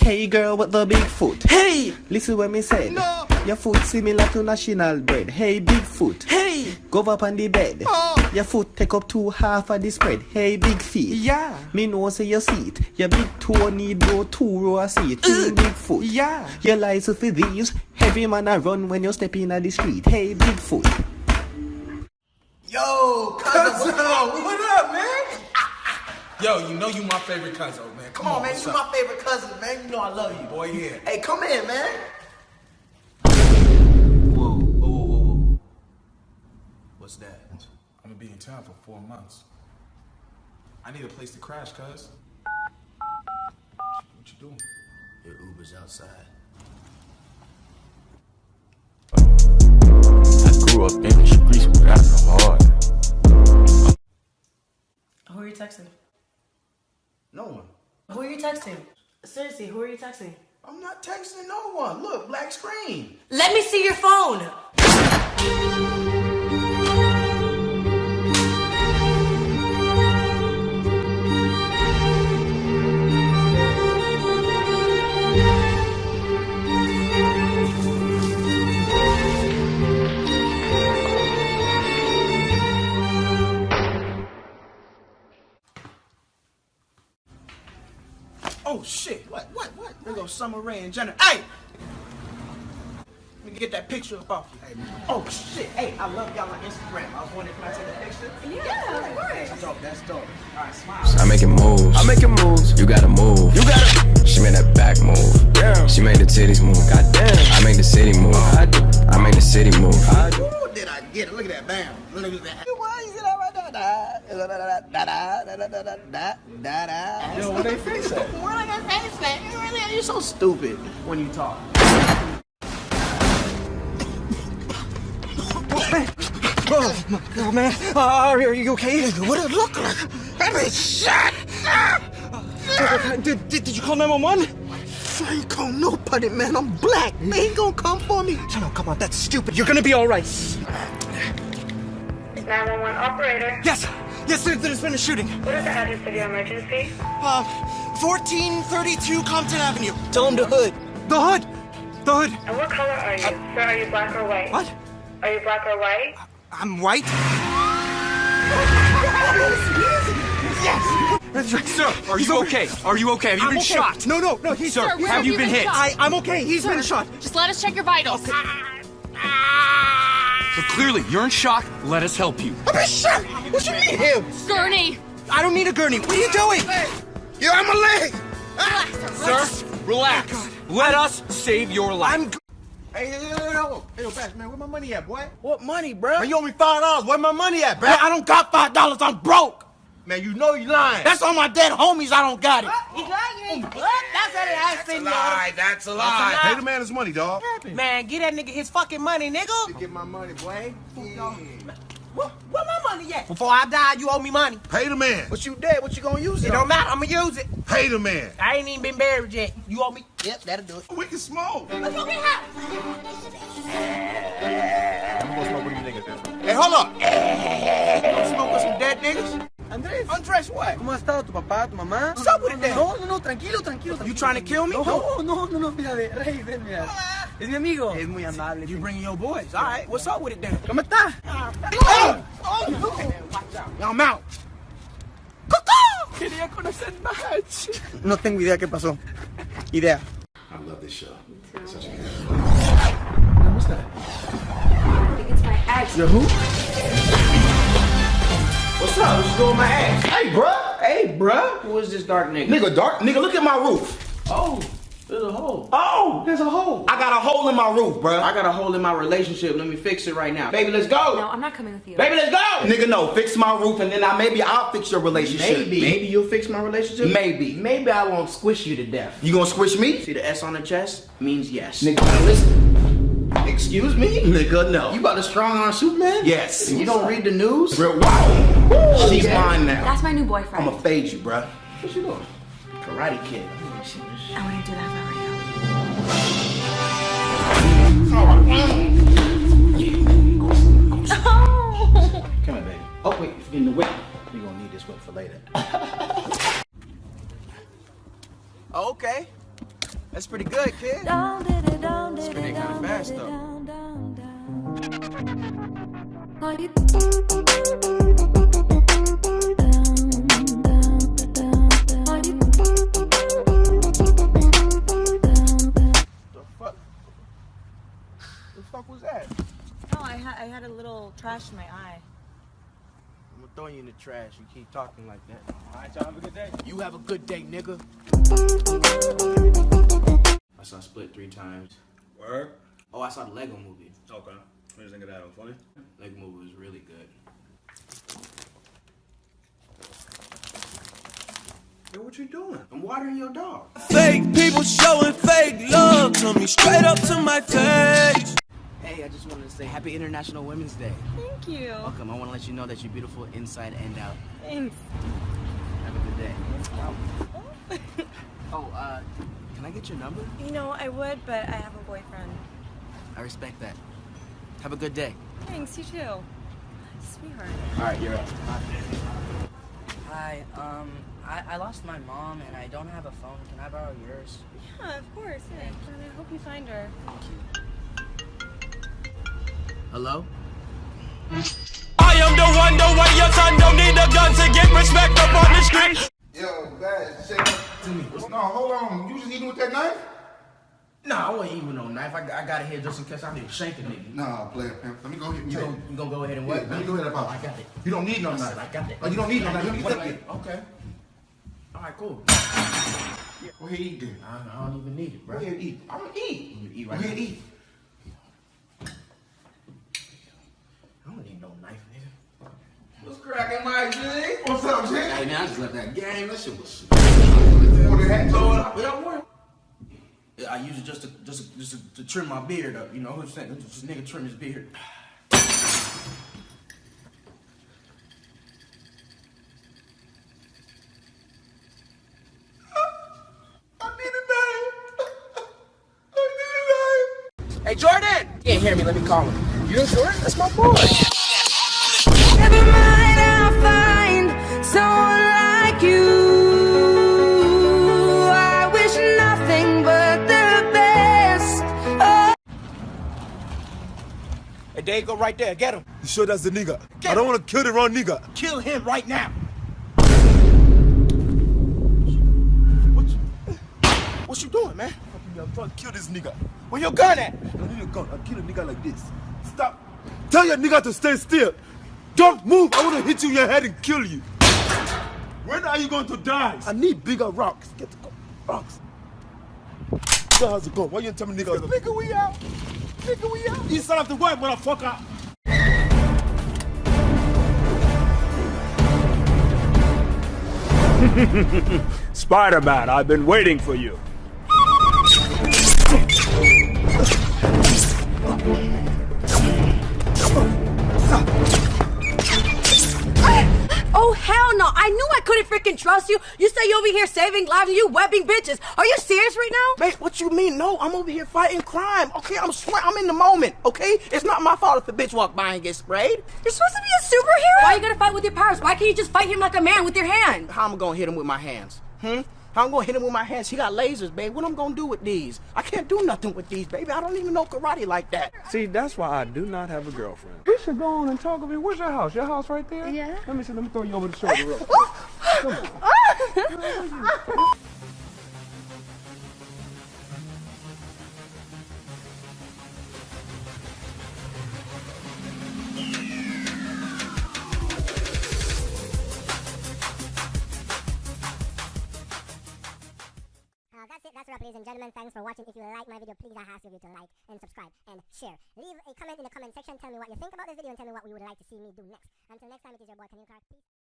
Hey girl with the big foot. Hey! Listen what me said. No! Your foot similar to national bread. Hey big foot. Hey! Go up on the bed. Oh! Your foot take up 2/2 of the spread. Hey big feet. Yeah! Me know say your seat. Your big toe need go 2 row of seat. Big foot. Yeah! Your license for these. Heavy man a run when you step in at the street. Hey big foot. Yo, cousin, what up, man? Yo, you know you my favorite cousin, man. Come on, man, you my favorite cousin, man. You know I love you. Boy, yeah. Hey, come in, man. Whoa. What's that? I'm gonna be in town for 4 months. I need a place to crash, cuz. What you doing? Your Uber's outside. I grew up in the streets without no heart. Who are you texting? No one. Who are you texting? Seriously, who are you texting? I'm not texting no one. Look, black screen. Let me see your phone! Oh, shit. What? There goes Summer Rae and Jenna. Hey! Let me get that picture up off you. Hey, man. Oh, shit. Hey, I love y'all on Instagram. I was wondering if I take a picture. Yeah, of course. That's dope. All right, smile. I'm making moves. You gotta move. She made that back move. Damn. She made the titties move. Goddamn. I make the city move. I make the city move. Ooh, did I get it? Look at that, bam. Look at that. Why you see that right there? Yo, what they face at? What are they face at? Really, you're so stupid when you talk. Oh my God, man. Are you okay? What did it look like? I've been shot! Did you call 911? I ain't call nobody, man. I'm black. They ain't gonna come for me. No, come on, that's stupid. You're gonna be all right. 911 operator. Yes, there's been a shooting. What is the address of your emergency? 1432 Compton Avenue. Tell him the hood. The hood. And what color are you? Sir, are you black or white? What? Are you black or white? I'm white. Yes. That's right. Sir, are you okay? Are you okay? Have you been shot? No. He's Sir, where have you been hit? I'm okay. He's been shot. Just let us check your vitals. So clearly, you're in shock. Let us help you. I've been shot. What you mean him? Gurney! I don't need a gurney. What are you doing? You're on my leg. Sir, relax. Let us save your life. Hey, yo, Bash, man, where my money at, boy? What money, bro? Man, you owe me $5. Where my money at, bro? Man, I don't got $5. I'm broke. Man, you know you lying. That's on my dead homies. I don't got it. He's lying. What? That's what it has been, y'all. That's a lie. Pay the man his money, dog. Man, get that nigga his fucking money, nigga. Get my money, boy. Yeah. Where my money at? Before I die, you owe me money. Pay the man. What you dead? What you gonna use it It don't matter. I'ma use it. Pay the man. I ain't even been buried yet. You owe me. Yep, that'll do it. We can smoke. Let's go get hot. I'm gonna smoke with you niggas then. Hey, hold up. Don't smoke with some dead niggas? Andrés, Andrés, what? ¿cómo has estado tu papá, tu mamá? What's up with it then? No, tranquilo. You trying to kill me? No, fíjate, Rey, ven, mira. Es mi amigo. Es muy amable. You bringing your boys. All right, what's up with it then? ¿Cómo está? I'm out. Quería conocer más. No tengo idea qué pasó. Idea. I love this show. Such a good What's that? I think it's my ex. Your who? What's up? What you doing with my ass? Hey, bruh. Who is this dark nigga? Nigga, look at my roof. Oh, there's a hole. Oh, there's a hole. I got a hole in my roof, bruh. I got a hole in my relationship. Let me fix it right now. Baby, let's go. No, I'm not coming with you. Baby, let's go. Nigga, no, fix my roof and then maybe I'll fix your relationship. Maybe you'll fix my relationship? Maybe. Maybe I won't squish you to death. You gonna squish me? See the S on the chest? Means yes. Nigga, now listen. Excuse me? Nigga, no. You about to strong arm Superman? Yes. You don't read the news? Wow. She's mine now. That's my new boyfriend. I'ma fade you, bruh. What you doing? Karate Kid. I wouldn't do that if I were you. Oh. Come here, baby. Oh, wait, you're getting the whip. You're gonna need this whip for later. Okay. That's pretty good, kid. Spinning kind of fast, though. The fuck was that? Oh, I had a little trash in my eye. I'm gonna throw you in the trash. You keep talking like that. All right, y'all have a good day. You have a good day, nigga. I saw Split 3 times. Word? Oh, I saw the Lego movie. Okay. What do you think of that? It was funny? Lego movie was really good. Yo, what you doing? I'm watering your dog. Fake people showing fake love to me straight up to my face. Hey, I just wanted to say Happy International Women's Day. Thank you. Welcome. I want to let you know that you're beautiful inside and out. Thanks. Have a good day. Oh, can I get your number? You know, I would, but I have a boyfriend. I respect that. Have a good day. Thanks, you too. Sweetheart. All right, you're up. Hi, I lost my mom and I don't have a phone. Can I borrow yours? Yeah, of course. Yeah. And I hope you find her. Hello? I am the one, your son don't need a gun to get respect up on the street. Yo, guys, say to me. No, hold on. You just eating with that knife? Nah, I wasn't eating with no knife. I got it here just in case I need to shank a nigga. Nah, player, pimp. Let me go ahead and You take it. gonna go ahead and what? Yeah, let me go ahead and pop. I got it. You don't need no I knife. said I got it. Oh, you don't need no knife. Let me take it. Okay. All right, cool. Go ahead and eat then. I don't even need it, bro. Go ahead and eat. I'm gonna eat. Let me eat Go right ahead now. and eat. I don't need no knife, nigga. What's cracking, my G? What's up, G? Hey, man, I just left that game. That shit was... What the heck? I use it just to trim my beard up, you know. Who's saying this nigga trim his beard? Hey, Jordan! You can't hear me, let me call him. You Jordan? That's my boy. Never mind, I'll find someone like you. I wish nothing but the best. Oh. Hey, there you go right there. Get him. You sure that's the nigga? I don't want to kill the wrong nigga. Kill him right now. What you doing, man? I'm trying to kill this nigga. Where your gun at? I don't need a gun. I'll kill a nigga like this. Stop. Tell your nigga to stay still. Don't move. I want to hit you in your head and kill you. When are you going to die? I need bigger rocks. Get the rocks. Nigga has a gun. Why you tell me nigga? Nigga, we out. Nigga, we out. East side of the world, motherfucker. Spider-Man, I've been waiting for you. Oh, hell no. I knew I couldn't freaking trust you. You say you over here saving lives and you webbing bitches. Are you serious right now? Mate, what you mean? No, I'm over here fighting crime. Okay, I'm in the moment, okay? It's not my fault if a bitch walk by and get sprayed. You're supposed to be a superhero? Why are you gonna fight with your powers? Why can't you just fight him like a man with your hand? How am I gonna hit him with my hands? How I'm gonna hit him with my hands? He got lasers, babe. What I'm gonna do with these? I can't do nothing with these, baby. I don't even know karate like that. See, that's why I do not have a girlfriend. We should go on and talk of it. Where's your house? Your house right there? Yeah. Let me see. Let me throw you over the shoulder real quick. Come on. That's a wrap, ladies and gentlemen. Thanks for watching. If you like my video, please I ask you to like and subscribe and share. Leave a comment in the comment section. Tell me what you think about this video and tell me what we would like to see me do next. Until next time, it is your boy, Peace.